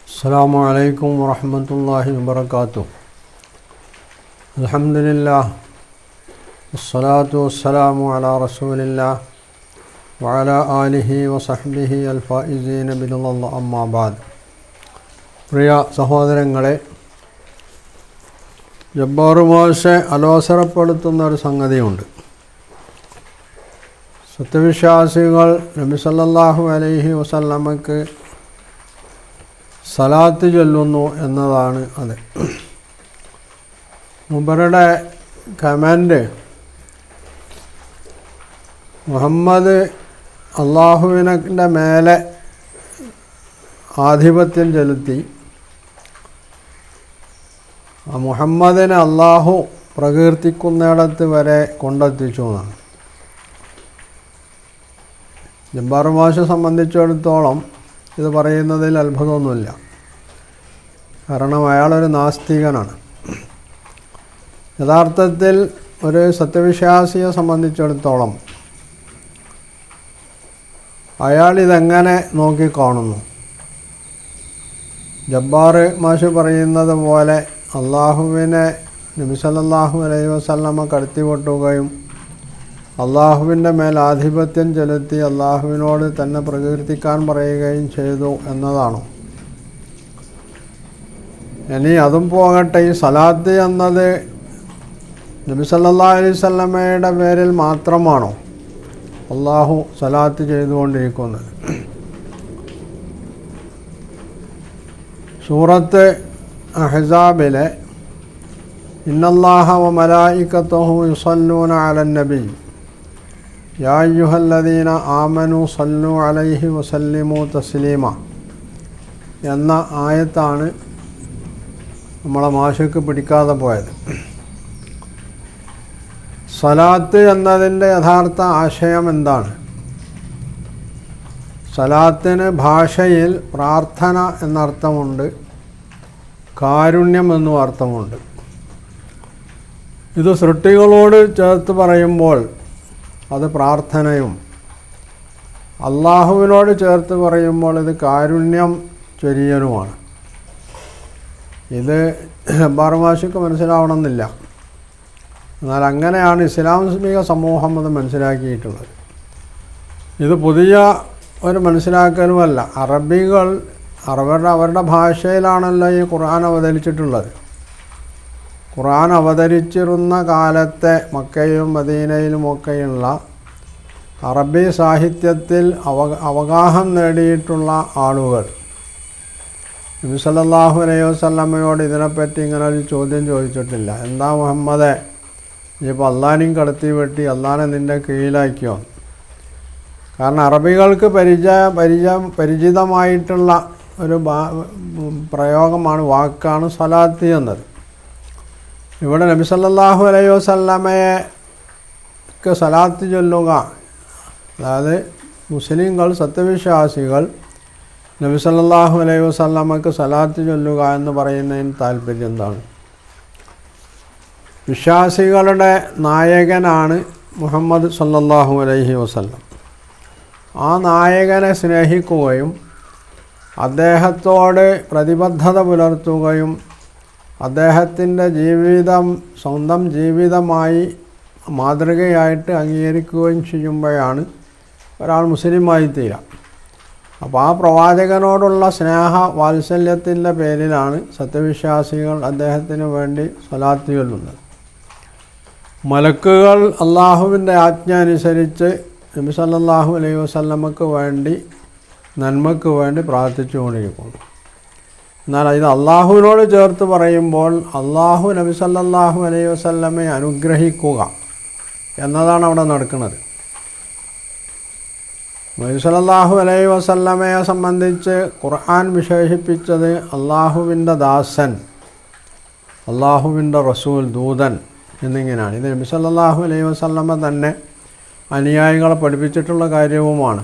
السلام عليكم ورحمة الله وبركاته. الحمد لله والصلاة والسلام على رسول الله وعلى آله وصحبه الفائزين برضا الله أما بعد. പ്രിയ സഹോദരങ്ങളെ, ജബ്ബാർ മാഷെ അലോസരപ്പെടുത്തുന്ന ഒരു സംഗതിയുണ്ട്. സത്യവിശ്വാസികൾ നബി സല്ലല്ലാഹു അലൈഹി വസല്ലമക്ക് സലാത്ത് ചൊല്ലുന്നു എന്നതാണ് അത്. മൂപ്പരുടെ കമൻ്റ് മുഹമ്മദ് അള്ളാഹുവിൻ്റെ മേലെ ആധിപത്യം ചെലുത്തി, മുഹമ്മദിനെ അള്ളാഹു പ്രകീർത്തിക്കുന്നിടത്ത് വരെ കൊണ്ടെത്തിച്ചു എന്നാണ്. ജബ്ബാർ മാഷെ സംബന്ധിച്ചിടത്തോളം ഇത് പറയുന്നതിൽ അത്ഭുതമൊന്നുമില്ല. കാരണം അയാളൊരു നാസ്തികനാണ്. യഥാർത്ഥത്തിൽ ഒരു സത്യവിശ്വാസിയെ സംബന്ധിച്ചിടത്തോളം അയാൾ ഇതെങ്ങനെ നോക്കിക്കാണുന്നു? ജബ്ബാർ മാഷ് പറയുന്നത് പോലെ അള്ളാഹുവിനെ നബി സല്ലല്ലാഹു അലൈഹി വസല്ലമ കടത്തിവെട്ടുകയും അള്ളാഹുവിൻ്റെ മേൽ ആധിപത്യം ചെലുത്തി അള്ളാഹുവിനോട് തന്നെ പ്രകീർത്തിക്കാൻ പറയുകയും ചെയ്തു എന്നതാണോ? ഇനി അതും പോകട്ടെ, ഈ സലാത്ത് എന്നത് നബി സല്ലല്ലാഹു അലൈഹി വസല്ലമയുടെ പേരിൽ മാത്രമാണോ അള്ളാഹു സലാത്ത് ചെയ്തുകൊണ്ടിരിക്കുന്നത്? സൂറത്ത് അഹ്സാബിലെ ഇന്നല്ലാഹ വ മലായികത്തുഹു യുസല്ലൂന അലൻ നബി യാ അയ്യുഹല്ലദീന ആമനു സല്ലു അലൈഹി വസല്ലിമു തസ്ലീമ എന്ന ആയത്താണ് നമ്മളെ മാഷക്ക് പിടിക്കാതെ പോയത്. സലാത്ത് എന്നതിൻ്റെ യഥാർത്ഥ ആശയം എന്താണ്? സലാത്തിന് ഭാഷയിൽ പ്രാർത്ഥന എന്നർത്ഥമുണ്ട്, കാരുണ്യം എന്നും അർത്ഥമുണ്ട്. ഇത് സൃഷ്ടികളോട് ചേർത്ത് പറയുമ്പോൾ അത് പ്രാർത്ഥനയും, അള്ളാഹുവിനോട് ചേർത്ത് പറയുമ്പോൾ ഇത് കാരുണ്യം ചൊരിയലുമാണ്. ഇത് ജബ്ബാർ മാഷിക്ക് മനസ്സിലാവണമെന്നില്ല. എന്നാൽ അങ്ങനെയാണ് ഇസ്ലാമിക സമൂഹം അത് മനസ്സിലാക്കിയിട്ടുള്ളത്. ഇത് പുതിയ ഒരു മനസ്സിലാക്കലുമല്ല. അറബികൾ അവരുടെ ഭാഷയിലാണല്ലോ ഈ ഖുർആൻ അവതരിച്ചിട്ടുള്ളത്. ഖുർആൻ അവതരിച്ചിരുന്ന കാലത്തെ മക്കയിലും മദീനയിലുമൊക്കെയുള്ള അറബി സാഹിത്യത്തിൽ അവഗാഹം നേടിയിട്ടുള്ള ആളുകൾ നബി സല്ലല്ലാഹു അലൈഹി വസല്ലമയോട് ഇതിനെപ്പറ്റി ഇങ്ങനെ ഒരു ചോദ്യം ചോദിച്ചിട്ടില്ല. എന്താ മുഹമ്മദേ, ഇപ്പോൾ അള്ളാനെയും കടത്തി വെട്ടി അള്ളാനെ നിൻ്റെ കീഴിലാക്കിയോ? കാരണം അറബികൾക്ക് പരിചിതമായിട്ടുള്ള ഒരു പ്രയോഗമാണ്, വാക്കാണ് സലാത്ത് എന്നത്. ഇവിടെ നബി സല്ലല്ലാഹു അലൈഹി വസല്ലമയ്ക്ക് സലാത്ത് ചൊല്ലുക, അതായത് മുസ്ലിങ്ങൾ സത്യവിശ്വാസികൾ നബി സല്ലല്ലാഹു അലൈഹി വസല്ലമയ്ക്ക് സലാത്ത് ചൊല്ലുക എന്ന് പറയുന്നതിന് താല്പര്യം എന്താണ്? വിശ്വാസികളുടെ നായകനാണ് മുഹമ്മദ് സല്ലല്ലാഹു അലൈഹി വസല്ലം. ആ നായകനെ സ്നേഹിക്കുകയും അദ്ദേഹത്തോട് പ്രതിബദ്ധത പുലർത്തുകയും അദ്ദേഹത്തിൻ്റെ ജീവിതം സ്വന്തം ജീവിതമായി മാതൃകയായിട്ട് അംഗീകരിക്കുകയും ചെയ്യുമ്പോഴാണ് ഒരാൾ മുസ്ലിമായി തീരുക. അപ്പോൾ ആ പ്രവാചകനോടുള്ള സ്നേഹ വാത്സല്യത്തിൻ്റെ പേരിലാണ് സത്യവിശ്വാസികൾ അദ്ദേഹത്തിന് വേണ്ടി സ്വലാത്ത് ചൊല്ലുന്നത്. മലക്കുകൾ അള്ളാഹുവിൻ്റെ ആജ്ഞ അനുസരിച്ച് നബി സല്ലല്ലാഹു അലൈഹി വസല്ലമക്ക് വേണ്ടി നന്മക്ക് വേണ്ടി പ്രാർത്ഥിച്ചുകൊണ്ടിരിക്കുന്നു. എന്നാൽ ഇത് അള്ളാഹുവിനോട് ചേർത്ത് പറയുമ്പോൾ അള്ളാഹു നബി സല്ലല്ലാഹു അലൈഹി വസല്ലമയെ അനുഗ്രഹിക്കുക എന്നതാണ് അവിടെ നടക്കുന്നത്. നബി സല്ലല്ലാഹു അലൈഹി വസല്ലമയെ സംബന്ധിച്ച് ഖുർആൻ വിശേഷിപ്പിച്ചത് അള്ളാഹുവിൻ്റെ ദാസൻ, അള്ളാഹുവിൻ്റെ റസൂൽ, ദൂതൻ എന്നിങ്ങനെയാണ്. ഇത് നബി സല്ലല്ലാഹു അലൈഹി വസല്ലമ തന്നെ അനുയായികളെ പഠിപ്പിച്ചിട്ടുള്ള കാര്യവുമാണ്.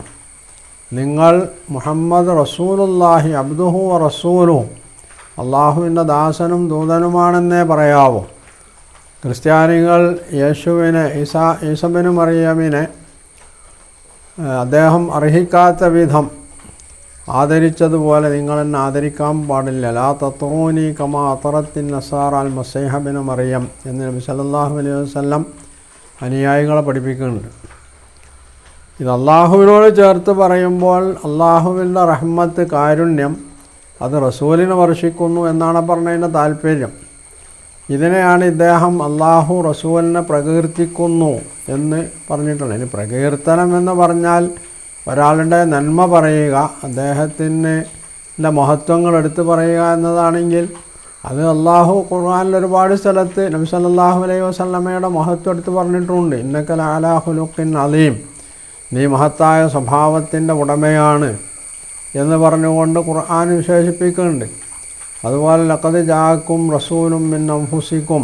നിങ്ങൾ മുഹമ്മദ് റസൂലുള്ളാഹി അബ്ദുഹു വ റസൂലുഹു, അള്ളാഹുവിൻ്റെ ദാസനും ദൂതനുമാണെന്നേ പറയാവൂ. ക്രിസ്ത്യാനികൾ യേശുവിനെ ഈസ ബിൻ മറിയമിനെ അദ്ദേഹം അർഹിക്കാത്ത വിധം ആദരിച്ചതുപോലെ നിങ്ങൾ എന്നെ ആദരിക്കാൻ പാടില്ല. ലാ തത്റൂനി കമാ അത്തറത്തിൻ നസാറ അൽ മസീഹ ബിൻ മറിയം എന്ന് നബി സല്ലല്ലാഹു അലൈഹി വസല്ലം അനുയായികളെ പഠിപ്പിക്കുന്നുണ്ട്. ഇത് അള്ളാഹുവിനോട് ചേർത്ത് പറയുമ്പോൾ അള്ളാഹുവിൻ്റെ റഹ്മത്ത്, കാരുണ്യം അത് റസൂലിനെ വർഷിക്കുന്നു എന്നാണ് പറഞ്ഞതിൻ്റെ താല്പര്യം. ഇതിനെയാണ് ഇദ്ദേഹം അള്ളാഹു റസൂലിനെ പ്രകീർത്തിക്കുന്നു എന്ന് പറഞ്ഞിട്ടുള്ളത്. ഇനി പ്രകീർത്തനം എന്ന് പറഞ്ഞാൽ ഒരാളുടെ നന്മ പറയുക, അദ്ദേഹത്തിൻ്റെ മഹത്വങ്ങൾ എടുത്തു പറയുക എന്നതാണെങ്കിൽ അത് അള്ളാഹു ഖുർആനിൽ ഒരുപാട് സ്ഥലത്ത് നബി സല്ലല്ലാഹു അലൈഹി വസല്ലമയുടെ മഹത്വം എടുത്ത് പറഞ്ഞിട്ടുണ്ട്. ഇന്നക ലഅലാ ഖുലുഖിൻ അലീം, നീ മഹത്തായ സ്വഭാവത്തിൻ്റെ ഉടമയാണ് എന്ന് പറഞ്ഞുകൊണ്ട് ഖുർആൻ വിശേഷിപ്പിക്കുന്നുണ്ട്. അതുപോലെ ലഖദ് ജാഅക്കും റസൂലും മിൻ അൻഫുസിക്കും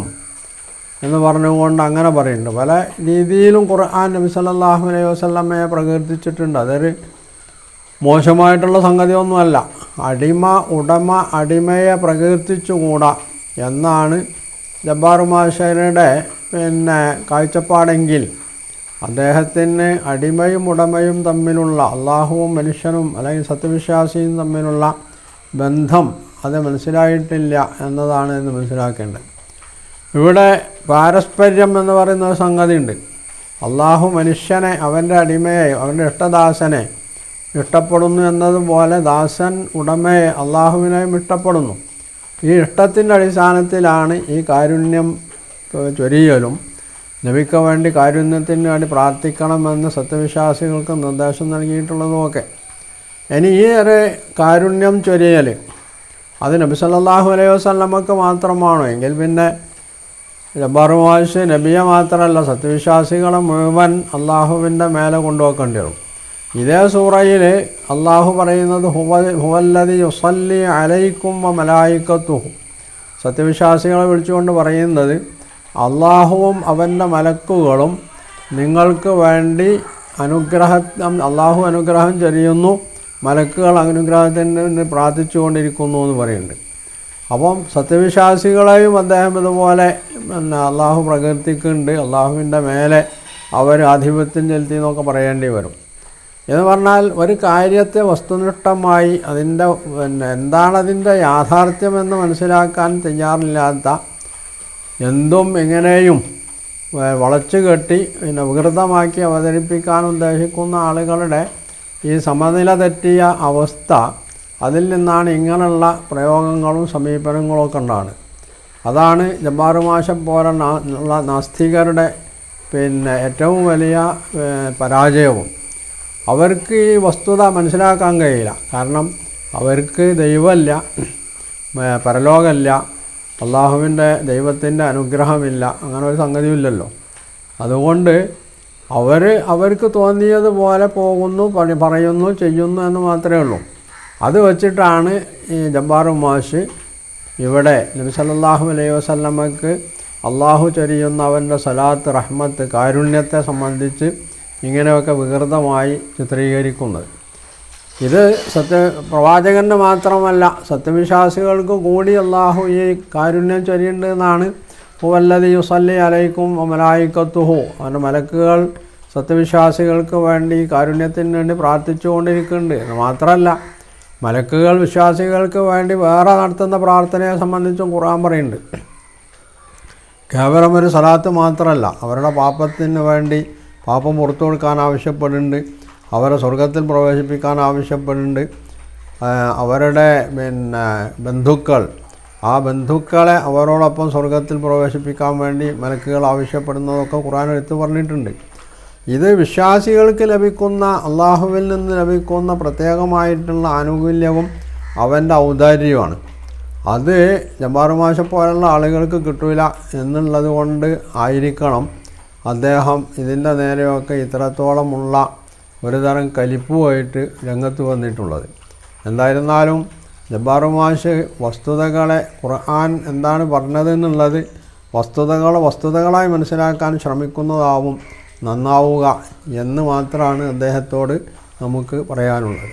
എന്ന് പറഞ്ഞുകൊണ്ട് അങ്ങനെ പറയുന്നുണ്ട്. പല രീതിയിലും ഖുർആൻ നബി സല്ലല്ലാഹു അലൈഹി വസല്ലമയെ പ്രകീർത്തിച്ചിട്ടുണ്ട്. അതൊരു മോശമായിട്ടുള്ള സംഗതിയൊന്നുമല്ല. ഉടമ അടിമയെ പ്രകീർത്തിച്ചുകൂടാ എന്നാണ് ജബ്ബാർ മാഷയുടെ കാഴ്ചപ്പാടെങ്കിൽ അദ്ദേഹത്തിന് അടിമയും ഉടമയും തമ്മിലുള്ള, അള്ളാഹുവും മനുഷ്യനും അല്ലെങ്കിൽ സത്യവിശ്വാസിയും തമ്മിലുള്ള ബന്ധം അത് മനസ്സിലായിട്ടില്ല എന്നതാണ് എന്ന് മനസ്സിലാക്കേണ്ടത്. ഇവിടെ പാരസ്പര്യം എന്ന് പറയുന്ന ഒരു സംഗതിയുണ്ട്. അള്ളാഹു മനുഷ്യനെ, അവൻ്റെ അടിമയെ, അവൻ്റെ ഇഷ്ടദാസനെ ഇഷ്ടപ്പെടുന്നു എന്നതുപോലെ ദാസൻ ഉടമയെ അള്ളാഹുവിനെയും ഇഷ്ടപ്പെടുന്നു. ഈ ഇഷ്ടത്തിൻ്റെ അടിസ്ഥാനത്തിലാണ് ഈ കാരുണ്യം ചൊരിയലും നബിക്ക് വേണ്ടി കാരുണ്യത്തിന് വേണ്ടി പ്രാർത്ഥിക്കണമെന്ന് സത്യവിശ്വാസികൾക്ക് നിർദ്ദേശം നൽകിയിട്ടുള്ളതുമൊക്കെ. ഇനി ഈ ഒരു കാരുണ്യം ചൊരിയൽ അത് നബി സല്ലല്ലാഹു അലൈഹി വസല്ലമക്ക് മാത്രമാണോ എങ്കിൽ പിന്നെ ജബ്ബാർ മാഷ് നബിയെ മാത്രമല്ല സത്യവിശ്വാസികളെ മുഴുവൻ അള്ളാഹുവിൻ്റെ മേലെ കൊണ്ടുപോക്കേണ്ടി വരും. ഇതേ സൂറയിൽ അള്ളാഹു പറയുന്നത് ഹുവല്ലദി യുസല്ലി അലൈക്കും വ മലായികത്തുഹു, സത്യവിശ്വാസികളെ വിളിച്ചുകൊണ്ട് പറയുന്നത് അള്ളാഹുവും അവൻ്റെ മലക്കുകളും നിങ്ങൾക്ക് വേണ്ടി അള്ളാഹു അനുഗ്രഹം ചൊരിയുന്നു, മലക്കുകൾ അനുഗ്രഹത്തിന് പ്രാർത്ഥിച്ചുകൊണ്ടിരിക്കുന്നു എന്ന് പറയുന്നുണ്ട്. അപ്പം സത്യവിശ്വാസികളെയും അദ്ദേഹം ഇതുപോലെ അള്ളാഹു പ്രകീർത്തിക്കുന്നുണ്ട്. അള്ളാഹുവിൻ്റെ മേലെ അവർ ആധിപത്യം ചെലുത്തി എന്നൊക്കെ പറയേണ്ടി വരും. എന്ന് പറഞ്ഞാൽ ഒരു കാര്യത്തെ വസ്തുനിഷ്ഠമായി അതിൻ്റെ എന്താണതിൻ്റെ യാഥാർത്ഥ്യമെന്ന് മനസ്സിലാക്കാൻ തയ്യാറില്ലാത്ത, എന്തും എങ്ങനെയും വളച്ചു കെട്ടി വികൃതമാക്കി അവതരിപ്പിക്കാൻ ഉദ്ദേശിക്കുന്ന ആളുകളുടെ ഈ സമനില തെറ്റിയ അവസ്ഥ, അതിൽ നിന്നാണ് ഇങ്ങനെയുള്ള പ്രയോഗങ്ങളും സമീപനങ്ങളൊക്കെ ഉണ്ടാകുന്നത്. അതാണ് ജബ്ബാർ മാഷെ പോലുള്ള നാസ്തികരുടെ ഏറ്റവും വലിയ പരാജയവും. അവർക്ക് ഈ വസ്തുത മനസ്സിലാക്കാൻ കഴിയില്ല. കാരണം അവർക്ക് ദൈവമില്ല, പരലോകമില്ല, ദൈവത്തിൻ്റെ അനുഗ്രഹമില്ല, അങ്ങനെ ഒരു സംഗതിയില്ലല്ലോ. അതുകൊണ്ട് അവർക്ക് തോന്നിയതുപോലെ പോകുന്നു, പറയുന്നു, ചെയ്യുന്നു എന്ന് മാത്രമേ ഉള്ളൂ. അത് വച്ചിട്ടാണ് ഈ ജബ്ബാർ മാഷ് ഇവിടെ നബി സല്ലല്ലാഹു അലൈഹി വസല്ലമക്ക് അള്ളാഹു ചൊരിയുന്ന അവൻ്റെ സലാത്ത്, റഹ്മത്ത്, കാരുണ്യത്തെ സംബന്ധിച്ച് ഇങ്ങനെയൊക്കെ വികൃതമായി ചിത്രീകരിക്കുന്നത്. ഇത് പ്രവാചകൻ്റെ മാത്രമല്ല സത്യവിശ്വാസികൾക്ക് കൂടി അള്ളാഹു ഈ കാരുണ്യം ചൊരിയുണ്ടെന്നാണ്. ഹുവല്ലദി യുസല്ലി അലൈക്കും വ മലായികത്തുഹു, അവൻ്റെ മലക്കുകൾ സത്യവിശ്വാസികൾക്ക് വേണ്ടി കാരുണ്യത്തിന് വേണ്ടി പ്രാർത്ഥിച്ചുകൊണ്ടിരിക്കുന്നുണ്ട് എന്ന് മാത്രമല്ല, മലക്കുകൾ വിശ്വാസികൾക്ക് വേണ്ടി വേറെ നടത്തുന്ന പ്രാർത്ഥനയെ സംബന്ധിച്ചും ഖുർആൻ പറയുന്നുണ്ട്. കേവലം ഒരു സലാത്ത് മാത്രമല്ല, അവരുടെ പാപത്തിന് വേണ്ടി പാപം പുറത്തു കൊടുക്കാൻ ആവശ്യപ്പെടുന്നുണ്ട്, അവരെ സ്വർഗത്തിൽ പ്രവേശിപ്പിക്കാൻ ആവശ്യപ്പെടുന്നുണ്ട്, അവരുടെ ബന്ധുക്കൾ, ആ ബന്ധുക്കളെ അവരോടൊപ്പം സ്വർഗത്തിൽ പ്രവേശിപ്പിക്കാൻ വേണ്ടി മലക്കുകൾ ആവശ്യപ്പെടുന്നതൊക്കെ ഖുർആൻ എടുത്തു പറഞ്ഞിട്ടുണ്ട്. ഇത് വിശ്വാസികൾക്ക് ലഭിക്കുന്ന, അള്ളാഹുവിൽ നിന്ന് ലഭിക്കുന്ന പ്രത്യേകമായിട്ടുള്ള ആനുകൂല്യവും അവൻ്റെ ഔദാര്യവുമാണ്. അത് ജബ്ബാർ മാഷെ പോലുള്ള ആളുകൾക്ക് കിട്ടില്ല എന്നുള്ളത് കൊണ്ട് ആയിരിക്കണം അദ്ദേഹം ഇതിൻ്റെ നേരെയൊക്കെ ഇത്രത്തോളമുള്ള ഒരു തരം കലിപ്പുമായിട്ട് രംഗത്ത് വന്നിട്ടുള്ളത്. എന്തായിരുന്നാലും ജബ്ബാർ മാഷ് വസ്തുതകളെ, ഖുർആൻ എന്താണ് പറഞ്ഞതെന്നുള്ളത് വസ്തുതകളായി മനസ്സിലാക്കാൻ ശ്രമിക്കുന്നതാവും നന്നാവുക എന്ന് മാത്രമാണ് അദ്ദേഹത്തോട് നമുക്ക് പറയാനുള്ളത്.